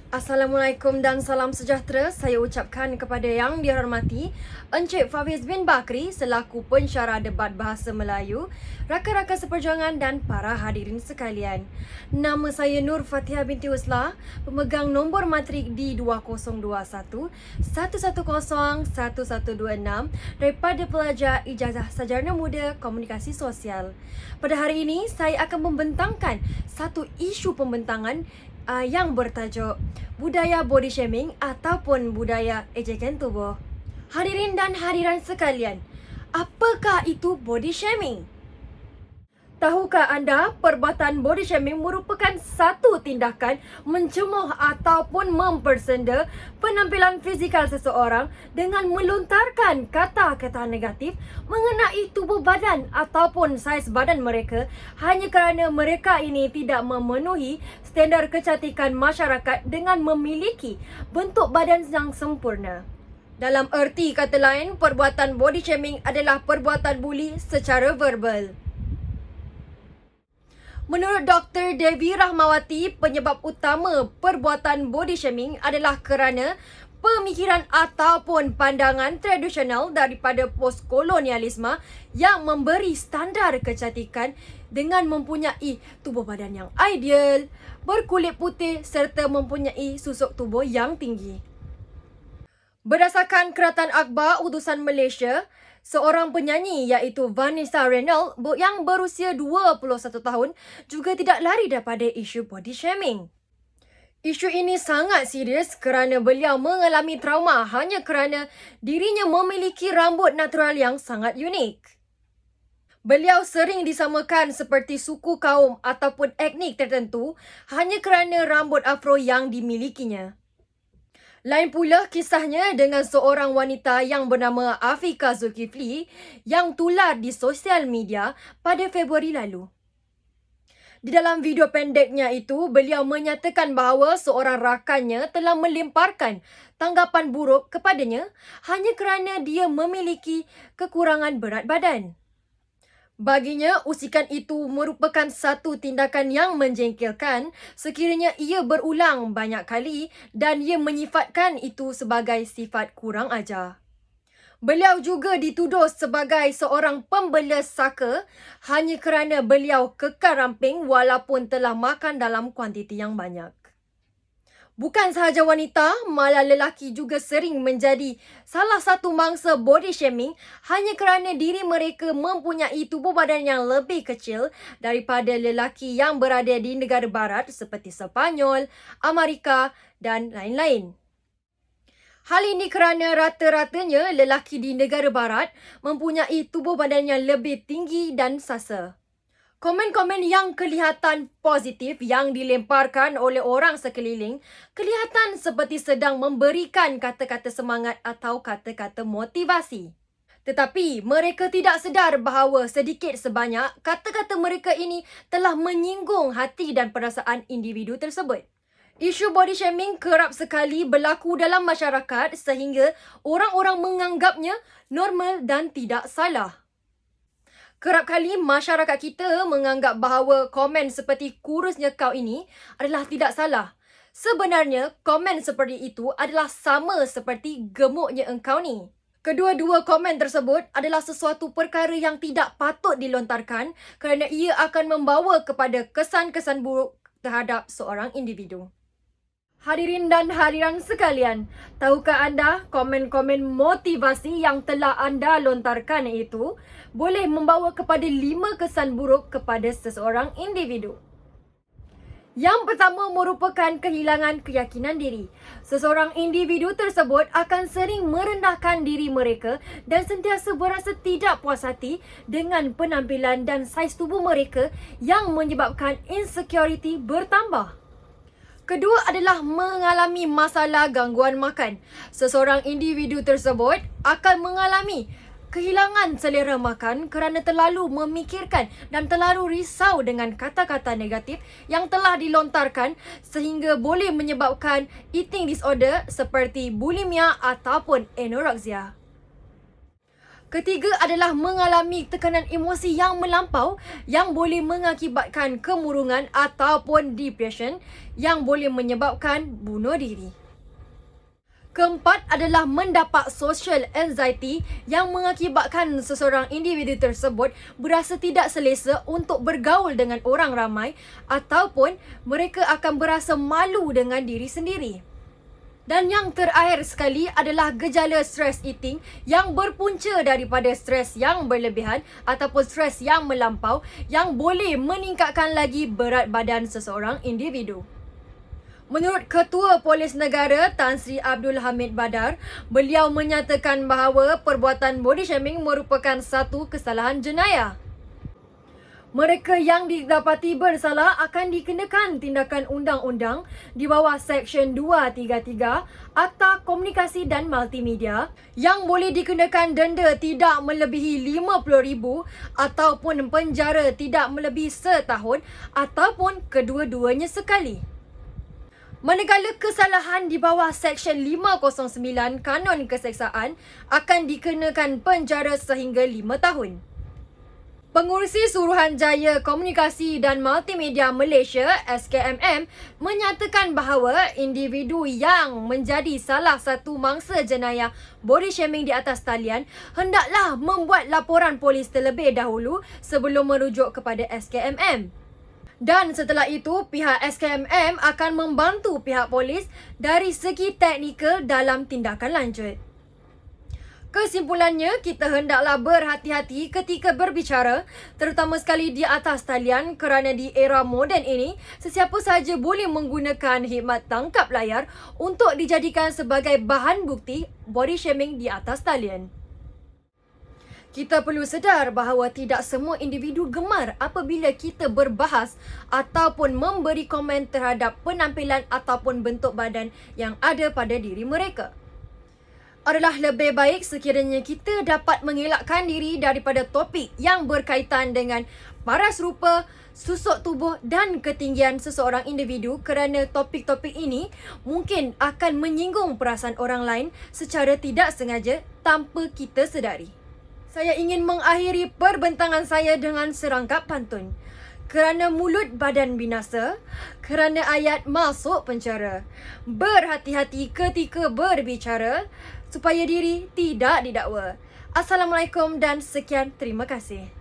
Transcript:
Assalamualaikum dan salam sejahtera saya ucapkan kepada yang dihormati Encik Fafiz bin Bakri selaku pensyarah debat bahasa Melayu, rakan-rakan seperjuangan dan para hadirin sekalian. Nama saya Nur Fatihah binti Uslah, pemegang nombor matrik di 2021 110 1126 daripada pelajar Ijazah Sarjana Muda Komunikasi Sosial. Pada hari ini saya akan membentangkan satu isu pembentangan yang bertajuk budaya body shaming ataupun budaya ejekan tubuh. Hadirin dan hadiran sekalian, apakah itu body shaming? Tahukah anda perbuatan body shaming merupakan satu tindakan mencemuh ataupun mempersenda penampilan fizikal seseorang dengan melontarkan kata-kata negatif mengenai tubuh badan ataupun saiz badan mereka hanya kerana mereka ini tidak memenuhi standar kecantikan masyarakat dengan memiliki bentuk badan yang sempurna. Dalam erti kata lain, perbuatan body shaming adalah perbuatan buli secara verbal. Menurut Dr. Devi Rahmawati, penyebab utama perbuatan body shaming adalah kerana pemikiran ataupun pandangan tradisional daripada postkolonialisme yang memberi standar kecantikan dengan mempunyai tubuh badan yang ideal, berkulit putih serta mempunyai susuk tubuh yang tinggi. Berdasarkan Kerajaan Akhbar Utusan Malaysia, seorang penyanyi iaitu Vanessa Reynolds yang berusia 21 tahun juga tidak lari daripada isu body shaming. Isu ini sangat serius kerana beliau mengalami trauma hanya kerana dirinya memiliki rambut natural yang sangat unik. Beliau sering disamakan seperti suku kaum ataupun etnik tertentu hanya kerana rambut afro yang dimilikinya. Lain pula kisahnya dengan seorang wanita yang bernama Afika Zulkifli yang tular di sosial media pada Februari lalu. Di dalam video pendeknya itu, beliau menyatakan bahawa seorang rakannya telah melemparkan tanggapan buruk kepadanya hanya kerana dia memiliki kekurangan berat badan. Baginya, usikan itu merupakan satu tindakan yang menjengkelkan sekiranya ia berulang banyak kali dan ia menyifatkan itu sebagai sifat kurang ajar. Beliau juga dituduh sebagai seorang pembela saka hanya kerana beliau kekal ramping walaupun telah makan dalam kuantiti yang banyak. Bukan sahaja wanita, malah lelaki juga sering menjadi salah satu mangsa body shaming hanya kerana diri mereka mempunyai tubuh badan yang lebih kecil daripada lelaki yang berada di negara barat seperti Sepanyol, Amerika dan lain-lain. Hal ini kerana rata-ratanya lelaki di negara barat mempunyai tubuh badan yang lebih tinggi dan sasa. Komen-komen yang kelihatan positif yang dilemparkan oleh orang sekeliling kelihatan seperti sedang memberikan kata-kata semangat atau kata-kata motivasi. Tetapi mereka tidak sedar bahawa sedikit sebanyak kata-kata mereka ini telah menyinggung hati dan perasaan individu tersebut. Isu body shaming kerap sekali berlaku dalam masyarakat sehingga orang-orang menganggapnya normal dan tidak salah. Kerap kali masyarakat kita menganggap bahawa komen seperti kurusnya kau ini adalah tidak salah. Sebenarnya, komen seperti itu adalah sama seperti gemuknya engkau ni. Kedua-dua komen tersebut adalah sesuatu perkara yang tidak patut dilontarkan kerana ia akan membawa kepada kesan-kesan buruk terhadap seorang individu. Hadirin dan hadiran sekalian, tahukah anda komen-komen motivasi yang telah anda lontarkan itu boleh membawa kepada 5 kesan buruk kepada seseorang individu. Yang pertama merupakan kehilangan keyakinan diri. Seseorang individu tersebut akan sering merendahkan diri mereka dan sentiasa berasa tidak puas hati dengan penampilan dan saiz tubuh mereka yang menyebabkan insecurity bertambah. Kedua adalah mengalami masalah gangguan makan. Seseorang individu tersebut akan mengalami kehilangan selera makan kerana terlalu memikirkan dan terlalu risau dengan kata-kata negatif yang telah dilontarkan sehingga boleh menyebabkan eating disorder seperti bulimia ataupun anorexia. Ketiga adalah mengalami tekanan emosi yang melampau yang boleh mengakibatkan kemurungan ataupun depression yang boleh menyebabkan bunuh diri. Keempat adalah mendapat social anxiety yang mengakibatkan seseorang individu tersebut berasa tidak selesa untuk bergaul dengan orang ramai ataupun mereka akan berasa malu dengan diri sendiri. Dan yang terakhir sekali adalah gejala stress eating yang berpunca daripada stres yang berlebihan ataupun stres yang melampau yang boleh meningkatkan lagi berat badan seseorang individu. Menurut Ketua Polis Negara Tan Sri Abdul Hamid Badar, beliau menyatakan bahawa perbuatan body shaming merupakan satu kesalahan jenayah. Mereka yang didapati bersalah akan dikenakan tindakan undang-undang di bawah Seksyen 233 Akta Komunikasi dan Multimedia yang boleh dikenakan denda tidak melebihi RM50,000 ataupun penjara tidak melebihi setahun ataupun kedua-duanya sekali. Manakala kesalahan di bawah Seksyen 509 Kanun Keseksaan akan dikenakan penjara sehingga 5 tahun. Pengurusi Suruhanjaya Komunikasi dan Multimedia Malaysia SKMM menyatakan bahawa individu yang menjadi salah satu mangsa jenayah body shaming di atas talian hendaklah membuat laporan polis terlebih dahulu sebelum merujuk kepada SKMM. Dan setelah itu, pihak SKMM akan membantu pihak polis dari segi teknikal dalam tindakan lanjut. Kesimpulannya, kita hendaklah berhati-hati ketika berbicara, terutama sekali di atas talian kerana di era moden ini, sesiapa sahaja boleh menggunakan khidmat tangkap layar untuk dijadikan sebagai bahan bukti body shaming di atas talian. Kita perlu sedar bahawa tidak semua individu gemar apabila kita berbahas ataupun memberi komen terhadap penampilan ataupun bentuk badan yang ada pada diri mereka. Adalah lebih baik sekiranya kita dapat mengelakkan diri daripada topik yang berkaitan dengan paras rupa, susuk tubuh dan ketinggian seseorang individu kerana topik-topik ini mungkin akan menyinggung perasaan orang lain secara tidak sengaja tanpa kita sedari. Saya ingin mengakhiri perbentangan saya dengan serangkap pantun. Kerana mulut badan binasa, kerana ayat masuk penjara. Berhati-hati ketika berbicara supaya diri tidak didakwa. Assalamualaikum dan sekian terima kasih.